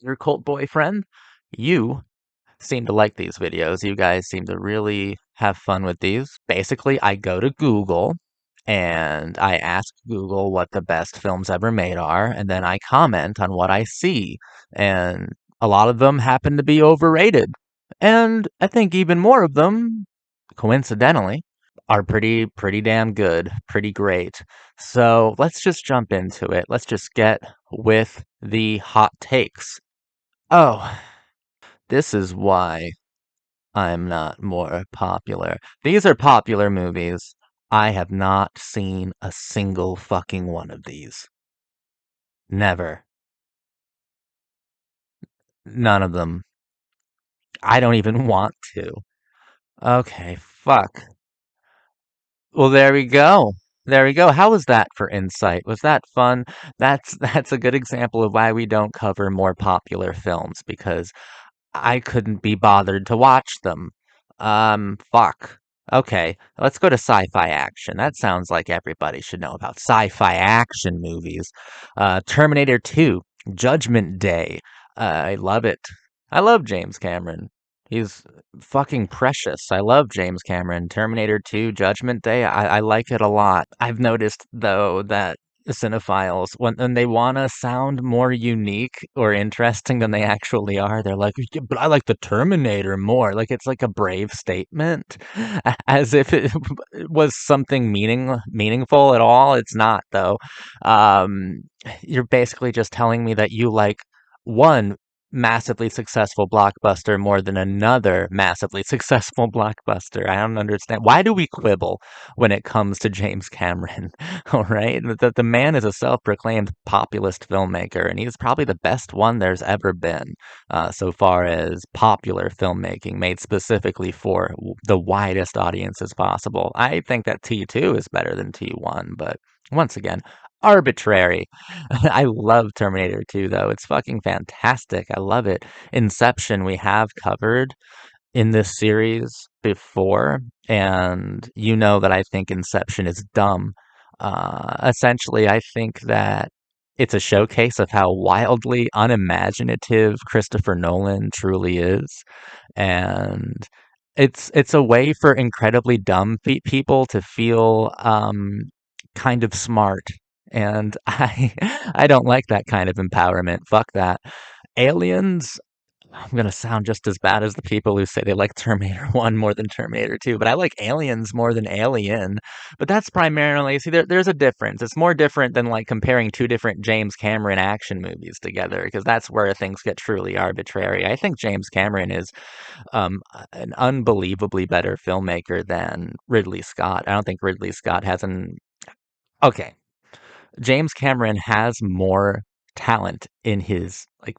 your cult boyfriend. You seem to like these videos. You guys seem to really have fun with these. Basically, I go to Google and I ask Google what the best films ever made are, and then I comment on what I see. And a lot of them happen to be overrated. And I think even more of them, coincidentally, are pretty damn good, pretty great. So let's just jump into it. Let's just get with the hot takes. Oh, this is why I'm not more popular. These are popular movies. I have not seen a single fucking one of these. Never. None of them. I don't even want to. Okay, fuck. Well, there we go. There we go. How was that for insight? Was that fun? That's a good example of why we don't cover more popular films because I couldn't be bothered to watch them. Fuck. Okay, let's go to sci-fi action. That sounds like everybody should know about sci-fi action movies. Terminator 2, Judgment Day. I love it. I love James Cameron. He's fucking precious. I love James Cameron. Terminator 2, Judgment Day. I like it a lot. I've noticed though that cinephiles when they want to sound more unique or interesting than they actually are, they're like, "Yeah, but I like the Terminator more." Like it's like a brave statement, as if it was something meaningful at all. It's not though. Um, you're basically just telling me that you like one massively successful blockbuster more than another massively successful blockbuster. I don't understand. Why do we quibble when it comes to James Cameron? All right. The man is a self-proclaimed populist filmmaker, and he's probably the best one there's ever been so far as popular filmmaking made specifically for the widest audiences possible. I think that T2 is better than T1, but once again, arbitrary. I love Terminator 2, though. It's fucking fantastic. I love it. Inception, we have covered in this series before, and you know that I think Inception is dumb. Essentially, I think that it's a showcase of how wildly unimaginative Christopher Nolan truly is, and it's a way for incredibly dumb people to feel kind of smart, and I don't like that kind of empowerment. Fuck that. Aliens, I'm gonna sound just as bad as the people who say they like Terminator 1 more than Terminator 2, but I like Aliens more than Alien. But that's primarily, see, there's a difference. It's more different than like comparing two different James Cameron action movies together, because that's where things get truly arbitrary. I think James Cameron is an unbelievably better filmmaker than Ridley Scott. I don't think Ridley Scott has an. Okay, James Cameron has more talent in his like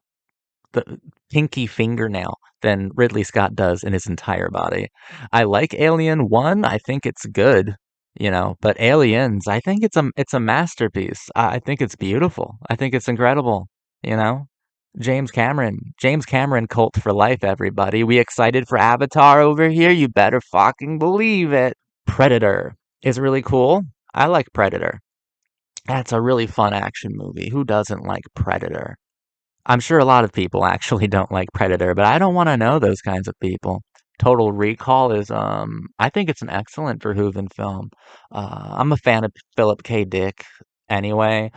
the pinky fingernail than Ridley Scott does in his entire body. I like Alien 1. I think it's good, but Aliens, I think it's a masterpiece. I think it's beautiful. I think it's incredible, you know? James Cameron cult for life, everybody. We excited for Avatar over here? You better fucking believe it. Predator is really cool. I like Predator. That's a really fun action movie. Who doesn't like Predator? I'm sure a lot of people actually don't like Predator, but I don't want to know those kinds of people. Total Recall is I think it's an excellent Verhoeven film. I'm a fan of Philip K. Dick anyway,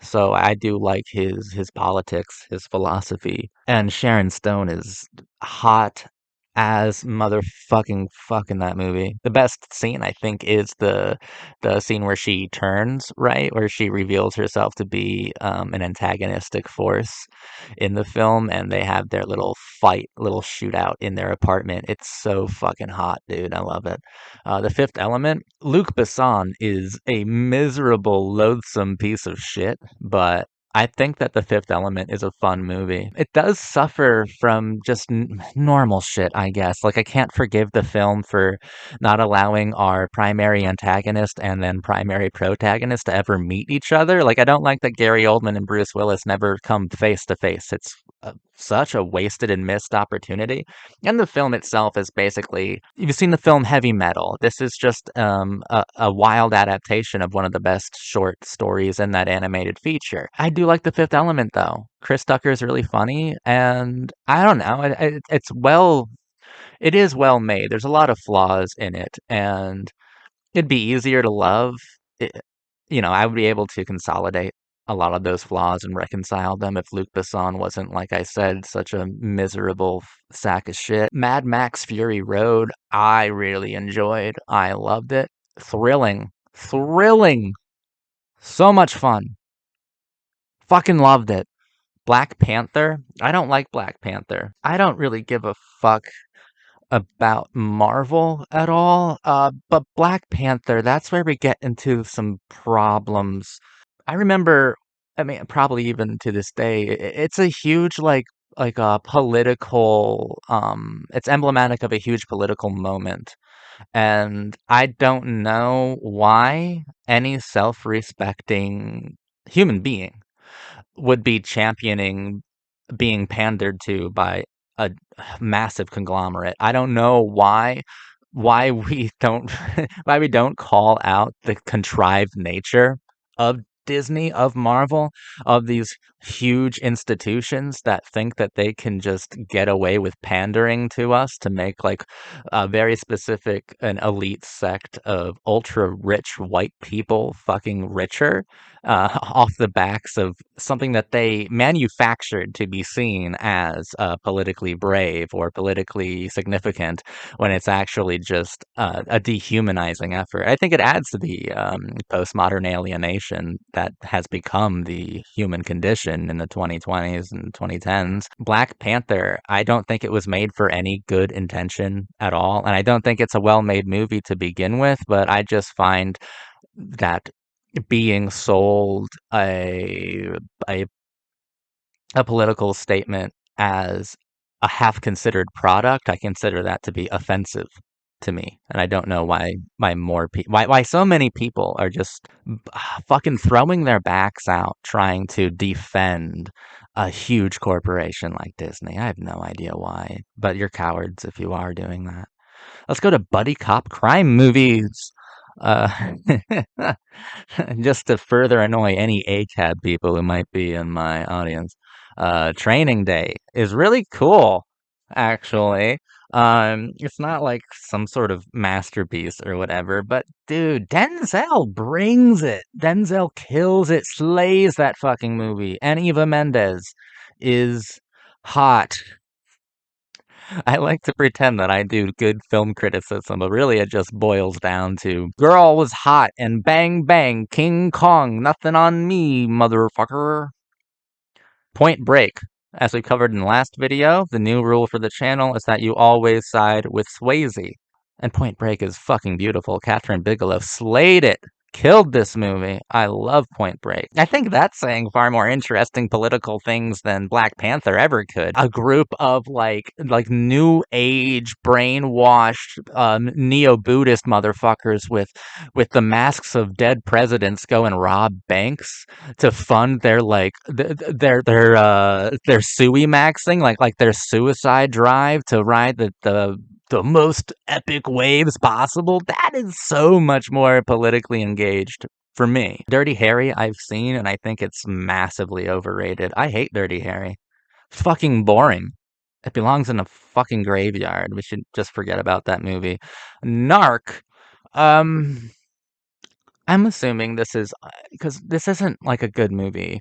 so I do like his politics, his philosophy. And Sharon Stone is hot as motherfucking fuck in that movie. The best scene I think is the scene where she turns, right? Where she reveals herself to be an antagonistic force in the film, and they have their little fight, little shootout in their apartment. It's so fucking hot, dude. I love it. The Fifth Element, Luc Besson is a miserable, loathsome piece of shit, but I think that The Fifth Element is a fun movie. It does suffer from just normal shit, I guess. Like, I can't forgive the film for not allowing our primary antagonist and then primary protagonist to ever meet each other. Like, I don't like that Gary Oldman and Bruce Willis never come face to face. It's such a wasted and missed opportunity. And the film itself is basically, you've seen the film Heavy Metal. This is just a wild adaptation of one of the best short stories in that animated feature. I do like The Fifth Element, though. Chris Tucker is really funny, and I don't know, it is well made. There's a lot of flaws in it, and it'd be easier to love. It, I would be able to consolidate a lot of those flaws and reconcile them if Luc Besson wasn't, like I said, such a miserable sack of shit. Mad Max Fury Road, I really enjoyed. I loved it. Thrilling. Thrilling. So much fun. Fucking loved it. Black Panther, I don't like Black Panther. I don't really give a fuck about Marvel at all. But Black Panther, that's where we get into some problems. I remember, I mean, probably even to this day, it's a huge like a political it's emblematic of a huge political moment. And I don't know why any self-respecting human being would be championing being pandered to by a massive conglomerate. I don't know why we don't why we don't call out the contrived nature of Disney, of Marvel, of these huge institutions that think that they can just get away with pandering to us to make like a very specific and elite sect of ultra rich white people fucking richer off the backs of something that they manufactured to be seen as politically brave or politically significant when it's actually just a dehumanizing effort. I think it adds to the postmodern alienation that has become the human condition in the 2020s and 2010s. Black Panther, I don't think it was made for any good intention at all. And I don't think it's a well made movie to begin with, but I just find that being sold a a political statement as a half considered product, I consider that to be offensive to me. And I don't know why so many people are just fucking throwing their backs out trying to defend a huge corporation like Disney. I have no idea why, but you're cowards if you are doing that. Let's go to buddy cop crime movies. Uh, just to further annoy any ACAB people who might be in my audience. Training Day is really cool, actually. It's not like some sort of masterpiece or whatever, but dude, Denzel brings it. Denzel kills it, slays that fucking movie. And Eva Mendes is hot. I like to pretend that I do good film criticism, but really it just boils down to girl was hot and bang bang, King Kong, nothing on me, motherfucker. Point Break. As we covered in the last video, the new rule for the channel is that you always side with Swayze. And Point Break is fucking beautiful. Catherine Bigelow slayed it. Killed this movie. I love Point Break. I think that's saying far more interesting political things than Black Panther ever could. A group of like new age brainwashed neo-Buddhist motherfuckers with the masks of dead presidents go and rob banks to fund their like their sui maxing like their suicide drive to ride the most epic waves possible. That is so much more politically engaged for me. Dirty Harry, I've seen, and I think it's massively overrated. I hate Dirty Harry. It's fucking boring. It belongs in a fucking graveyard. We should just forget about that movie. Narc. Um, I'm assuming this is because this isn't like a good movie.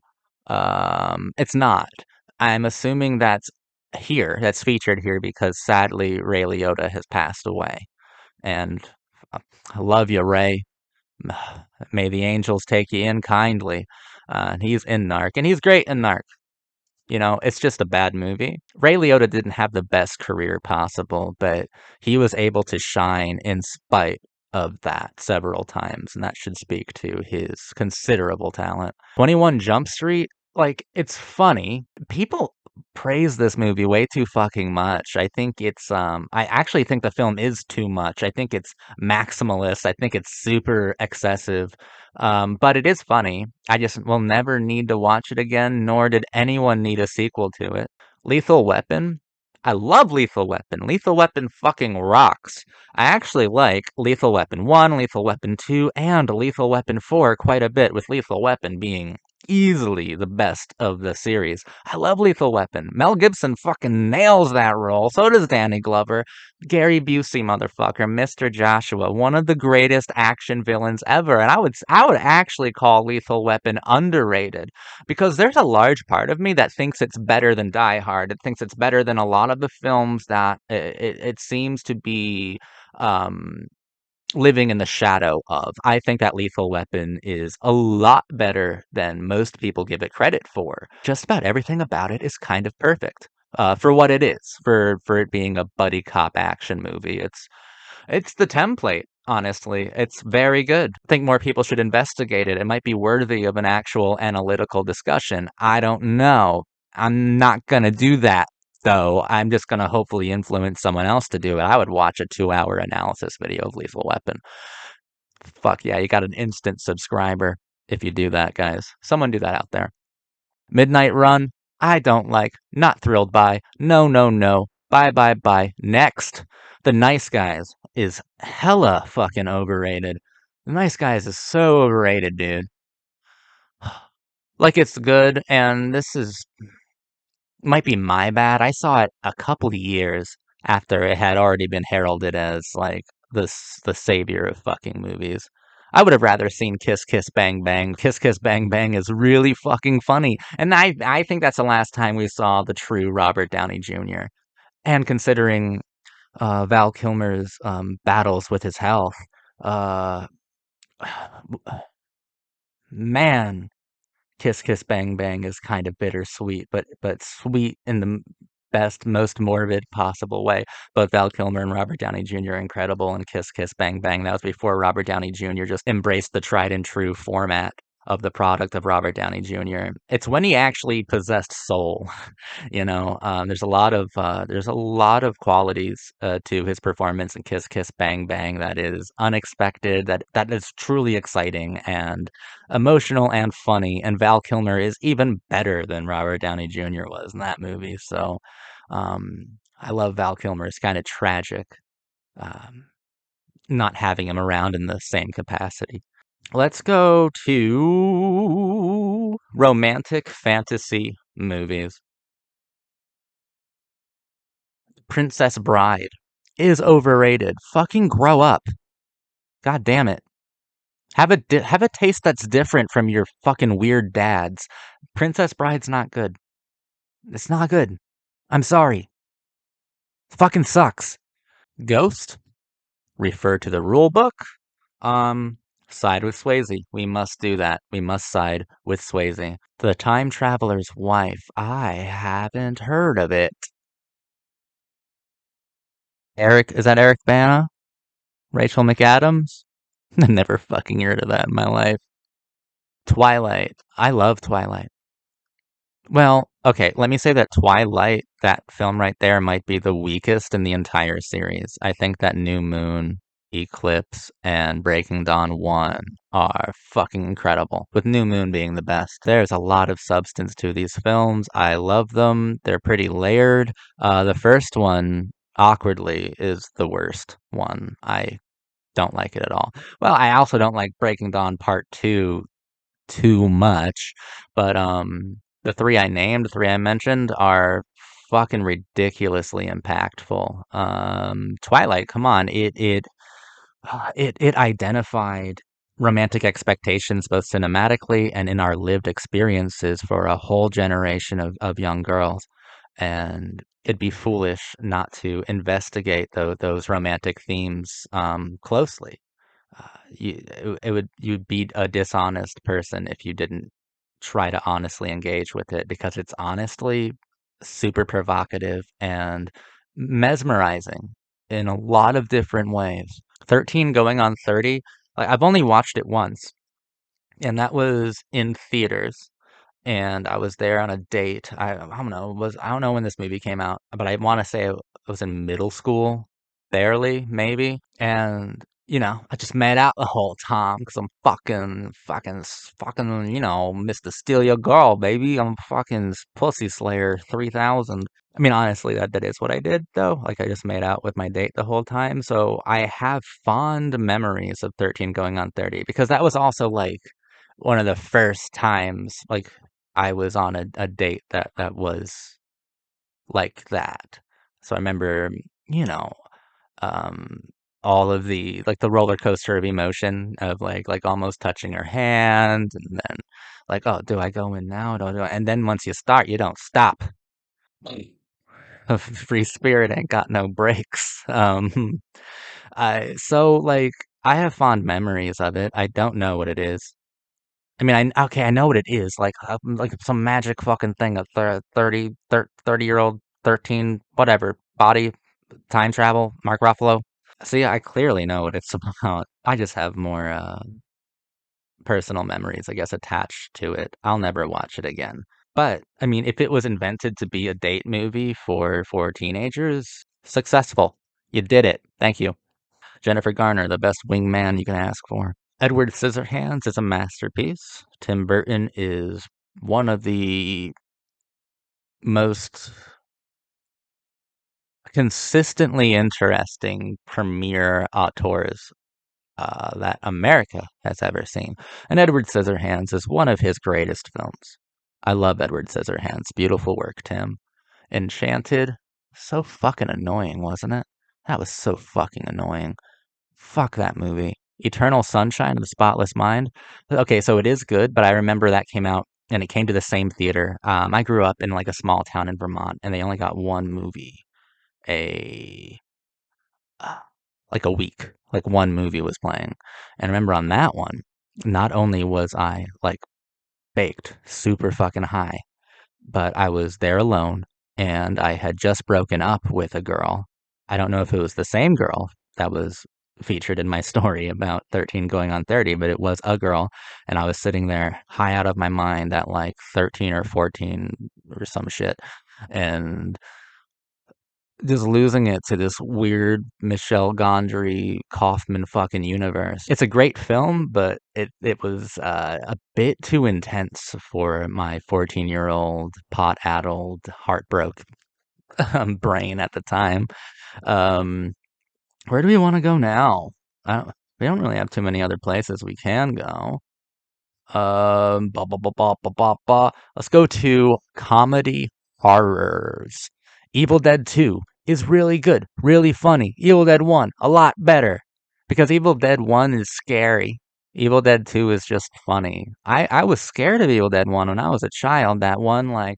It's not. I'm assuming that's featured here because sadly Ray Liotta has passed away. And uh, I love you, Ray. May the angels take you in kindly. He's in Narc, and he's great in Narc. It's just a bad movie. Ray Liotta didn't have the best career possible, but he was able to shine in spite of that several times, and that should speak to his considerable talent. 21 Jump Street, like, it's funny. People praise this movie way too fucking much. I think I actually think the film is too much. I think it's maximalist. I think it's super excessive. But it is funny. I just will never need to watch it again, nor did anyone need a sequel to it. Lethal Weapon. I love Lethal Weapon. Lethal Weapon fucking rocks. I actually like Lethal Weapon 1, Lethal Weapon 2, and Lethal Weapon 4 quite a bit, with Lethal Weapon being easily the best of the series. I love Lethal Weapon. Mel Gibson fucking nails that role. So does Danny Glover. Gary Busey, motherfucker, Mr. Joshua, one of the greatest action villains ever. And I would actually call Lethal Weapon underrated, because there's a large part of me that thinks it's better than Die Hard. It thinks it's better than a lot of the films that it seems to be um, living in the shadow of. I think that Lethal Weapon is a lot better than most people give it credit for. Just about everything about it is kind of perfect. For what it is, for it being a buddy cop action movie, it's the template, honestly. It's very good. I think more people should investigate it. It might be worthy of an actual analytical discussion. I don't know. I'm not going to do that, though. I'm just going to hopefully influence someone else to do it. I would watch a 2 hour analysis video of Lethal Weapon. Fuck yeah, you got an instant subscriber if you do that, guys. Someone do that out there. Midnight Run, I don't like, not thrilled by, no, no, no, bye, bye, bye, next. The Nice Guys is hella fucking overrated. The Nice Guys is so overrated, dude. Like, it's good, and this is might be my bad. I saw it a couple of years after it had already been heralded as like the savior of fucking movies. I would have rather seen Kiss Kiss Bang Bang. Kiss Kiss Bang Bang is really fucking funny. And I think that's the last time we saw the true Robert Downey Jr. And considering Val Kilmer's battles with his health, uh man, Kiss Kiss Bang Bang is kind of bittersweet, but sweet in the best, most morbid possible way. Both Val Kilmer and Robert Downey Jr. are incredible in Kiss Kiss Bang Bang. That was before Robert Downey Jr. just embraced the tried and true format of the product of Robert Downey Jr. It's when he actually possessed soul. There's a lot of qualities to his performance in Kiss Kiss Bang Bang that is unexpected, that is truly exciting and emotional and funny. And Val Kilmer is even better than Robert Downey Jr. was in that movie. So I love Val Kilmer. It's kind of tragic um, not having him around in the same capacity. Let's go to romantic fantasy movies. Princess Bride is overrated. Fucking grow up. God damn it. Have a taste that's different from your fucking weird dads. Princess Bride's not good. It's not good. I'm sorry. It fucking sucks. Ghost? Refer to the rule book? Um, Side with Swayze. We must do that. We must side with Swayze. The Time Traveler's Wife. I haven't heard of it. Is that Eric Bana? Rachel McAdams? I never fucking heard of that in my life. Twilight. I love Twilight. Well, okay, let me say that Twilight, that film right there, might be the weakest in the entire series. I think that New Moon, Eclipse, and Breaking Dawn 1 are fucking incredible, with New Moon being the best. There's a lot of substance to these films. I love them. They're pretty layered. The first one, awkwardly, is the worst one. I don't like it at all. Well, I also don't like Breaking Dawn Part 2 too much, but the three I mentioned are fucking ridiculously impactful. Twilight, come on, it identified romantic expectations both cinematically and in our lived experiences for a whole generation of young girls, and it'd be foolish not to investigate those romantic themes closely. You'd be a dishonest person if you didn't try to honestly engage with it, because it's honestly super provocative and mesmerizing in a lot of different ways. 13 going on 30, like, I've only watched it once, and that was in theaters. And I was there on a date. I don't know when this movie came out, but I want to say it was in middle school, barely, maybe. And I just made out the whole time because I'm fucking, Mr. Steal Your Girl, baby. I'm fucking Pussy Slayer 3000. I mean, honestly, that is what I did, though. Like, I just made out with my date the whole time. So I have fond memories of 13 going on 30 because that was also like one of the first times, like, I was on a date that was like that. So I remember, you know, um all of the like the roller coaster of emotion of like almost touching her hand and then like, oh, do I go in now, and then once you start you don't stop. Free spirit ain't got no brakes. I so like I have fond memories of it. I don't know what it is. I mean, I know what it is, like some magic fucking thing, a 30-year-old 13 whatever body, time travel, Mark Ruffalo. See, I clearly know what it's about. I just have more personal memories, I guess, attached to it. I'll never watch it again. But I mean, if it was invented to be a date movie for teenagers, successful. You did it. Thank you. Jennifer Garner, the best wingman you can ask for. Edward Scissorhands is a masterpiece. Tim Burton is one of the most consistently interesting premier auteurs that America has ever seen. And Edward Scissorhands is one of his greatest films. I love Edward Scissorhands. Beautiful work, Tim. Enchanted. So fucking annoying, wasn't it? That was so fucking annoying. Fuck that movie. Eternal Sunshine of the Spotless Mind. Okay, so it is good, but I remember that came out and it came to the same theater. I grew up in like a small town in Vermont, and they only got one movie a uh, like a week. Like one movie was playing, and I remember on that one, not only was I like baked super fucking high, but I was there alone and I had just broken up with a girl. I don't know if it was the same girl that was featured in my story about 13 going on 30, but it was a girl. And I was sitting there high out of my mind at like 13 or 14 or some shit. And just losing it to this weird Michel Gondry Kaufman fucking universe. It's a great film, but it was a bit too intense for my 14-year-old pot-addled heartbroken brain at the time. Um, where do we want to go now? We don't really have too many other places we can go. Ba, ba, ba, ba, ba, ba, ba. Let's go to comedy horrors. Evil Dead 2 is really good, really funny. Evil Dead 1, a lot better. Because Evil Dead 1 is scary. Evil Dead 2 is just funny. I was scared of Evil Dead 1 when I was a child. That one, like,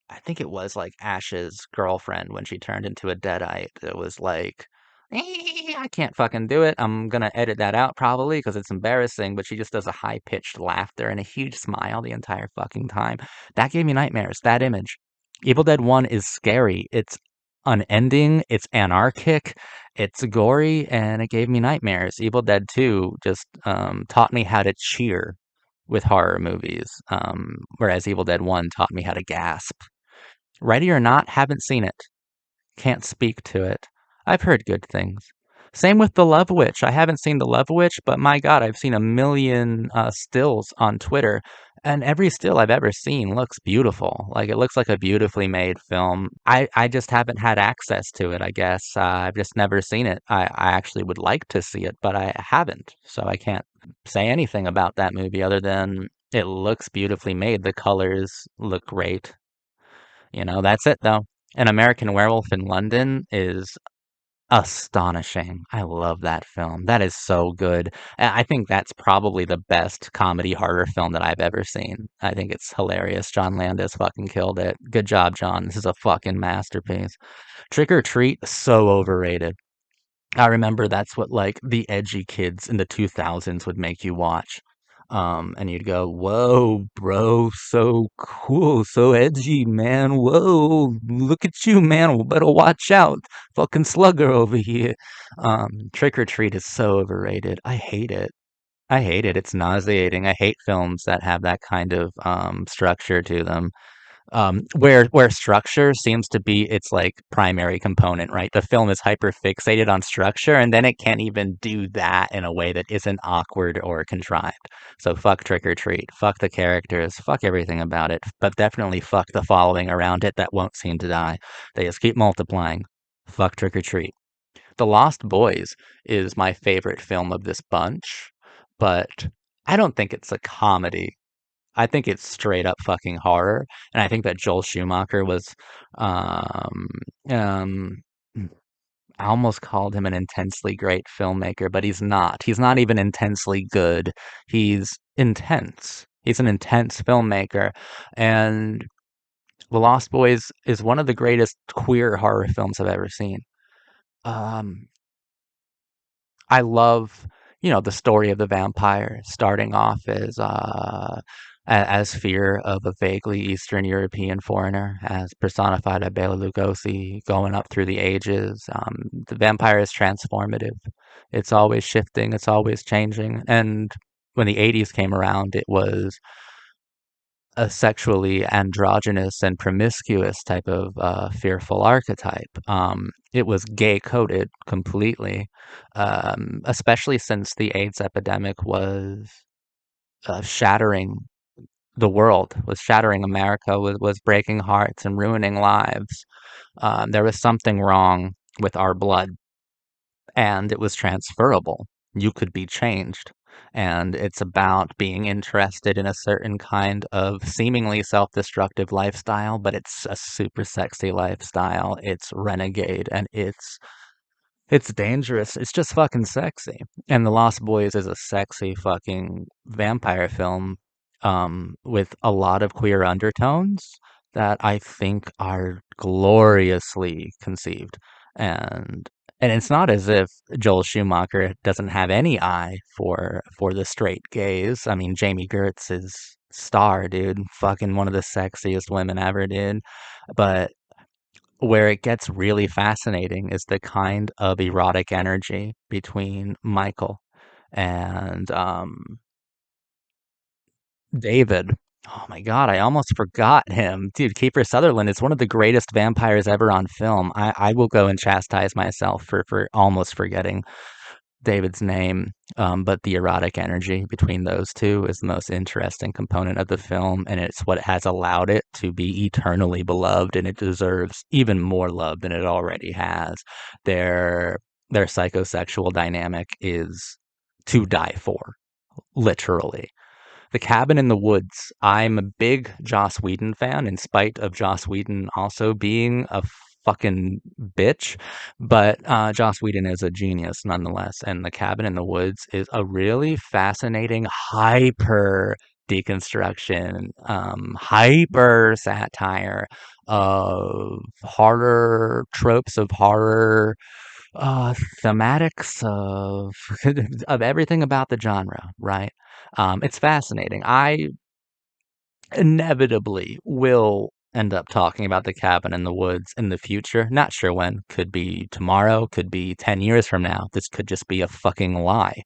I think it was like Ash's girlfriend when she turned into a deadite. It was like, I can't fucking do it. I'm gonna edit that out probably because it's embarrassing, but she just does a high pitched laughter and a huge smile the entire fucking time. That gave me nightmares, that image. Evil Dead 1 is scary. It's unending, it's anarchic, it's gory, and it gave me nightmares. Evil Dead 2 just taught me how to cheer with horror movies, whereas Evil Dead 1 taught me how to gasp. Ready or Not, haven't seen it. Can't speak to it. I've heard good things. Same with The Love Witch. I haven't seen The Love Witch, but my God, I've seen a million stills on Twitter, and every still I've ever seen looks beautiful. Like it looks like a beautifully made film. I just haven't had access to it, I guess. I've just never seen it. I actually would like to see it, but I haven't. So I can't say anything about that movie other than it looks beautifully made. The colors look great. That's it though. An American Werewolf in London is astonishing. I love that film. That is so good. I think that's probably the best comedy horror film that I've ever seen. I think it's hilarious. John Landis fucking killed it. Good job, John. This is a fucking masterpiece. Trick or Treat, so overrated. I remember that's what like the edgy kids in the 2000s would make you watch. And you'd go, "Whoa, bro, so cool, so edgy, man. Whoa, look at you, man. Better watch out. Fucking slugger over here." Trick or Treat is so overrated. I hate it. I hate it. It's nauseating. I hate films that have that kind of structure to them. Where structure seems to be its like primary component, right? The film is hyper fixated on structure, and then it can't even do that in a way that isn't awkward or contrived. So fuck Trick or Treat, fuck the characters, fuck everything about it, but definitely fuck the following around it that won't seem to die. They just keep multiplying. Fuck Trick or Treat. The Lost Boys is my favorite film of this bunch, but I don't think it's a comedy. I think it's straight up fucking horror, and I think that Joel Schumacher was, um, um, I almost called him an intensely great filmmaker, but he's not. He's not even intensely good. He's intense. He's an intense filmmaker, and The Lost Boys is one of the greatest queer horror films I've ever seen. Um, I love, the story of the vampire starting off as fear of a vaguely Eastern European foreigner, as personified by Bela Lugosi, going up through the ages. The vampire is transformative. It's always shifting. It's always changing. And when the '80s came around, it was a sexually androgynous and promiscuous type of fearful archetype. It was gay coded completely, especially since the AIDS epidemic was shattering the world, was shattering America, was breaking hearts and ruining lives. There was something wrong with our blood, and it was transferable. You could be changed. And it's about being interested in a certain kind of seemingly self destructive lifestyle, but it's a super sexy lifestyle. It's renegade and it's dangerous. It's just fucking sexy. And The Lost Boys is a sexy fucking vampire film with a lot of queer undertones that I think are gloriously conceived. And and it's not as if Joel Schumacher doesn't have any eye for the straight gaze. I mean, Jamie Gertz is star, dude. Fucking one of the sexiest women ever, dude. But where it gets really fascinating is the kind of erotic energy between Michael and David. Oh my God, I almost forgot him. Dude, Kiefer Sutherland is one of the greatest vampires ever on film. I will go and chastise myself for almost forgetting David's name. But the erotic energy between those two is the most interesting component of the film, and it's what has allowed it to be eternally beloved, and it deserves even more love than it already has. Their their psychosexual dynamic is to die for, literally. The Cabin in the Woods. I'm a big Joss Whedon fan, in spite of Joss Whedon also being a fucking bitch. But Joss Whedon is a genius nonetheless. And The Cabin in the Woods is a really fascinating, hyper deconstruction, hyper satire of horror tropes, of horror uh, thematics of of everything about the genre, right? It's fascinating. I inevitably will end up talking about the cabin in the woods in the future. Not sure when. Could be tomorrow. Could be 10 years from now. This could just be a fucking lie.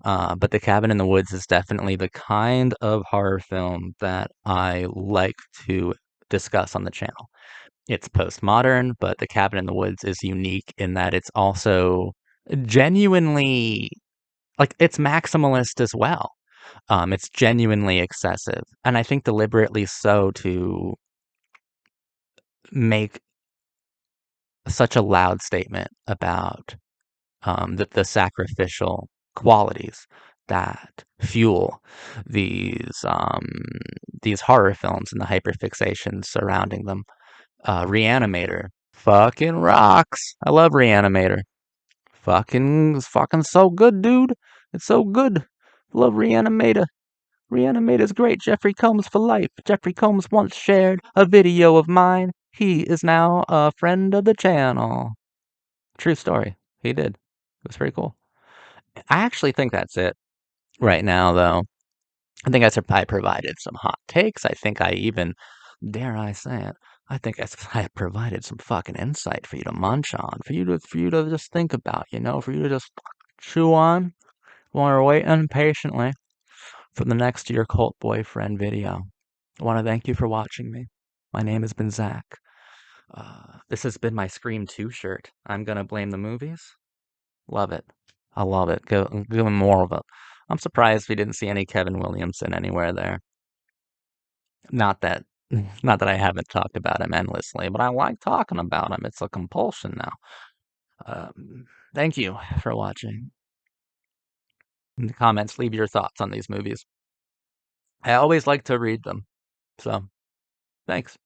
But the cabin in the woods is definitely the kind of horror film that I like to discuss on the channel. It's postmodern, but The Cabin in the Woods is unique in that it's also genuinely like it's maximalist as well. It's genuinely excessive, and I think deliberately so to make such a loud statement about the sacrificial qualities that fuel these um, these horror films and the hyperfixation surrounding them. Reanimator fucking rocks. I love Reanimator. Fucking so good, dude. It's so good. Love Reanimator. Reanimator's great. Jeffrey Combs for life. Jeffrey Combs once shared a video of mine. He is now a friend of the channel. True story. He did. It was pretty cool. I actually think that's it right now, though. I provided some hot takes. I think I even, dare I say it, I provided some fucking insight for you to munch on, for you to just think about, for you to just chew on while you're waiting patiently for the next Your Cult Boyfriend video. I want to thank you for watching me. My name has been Zach. This has been my Scream 2 shirt. I'm gonna blame the movies. Love it. I love it. Go more of it. I'm surprised we didn't see any Kevin Williamson anywhere there. Not that, not that I haven't talked about him endlessly, but I like talking about him. It's a compulsion now. Thank you for watching. In the comments, leave your thoughts on these movies. I always like to read them. So, thanks.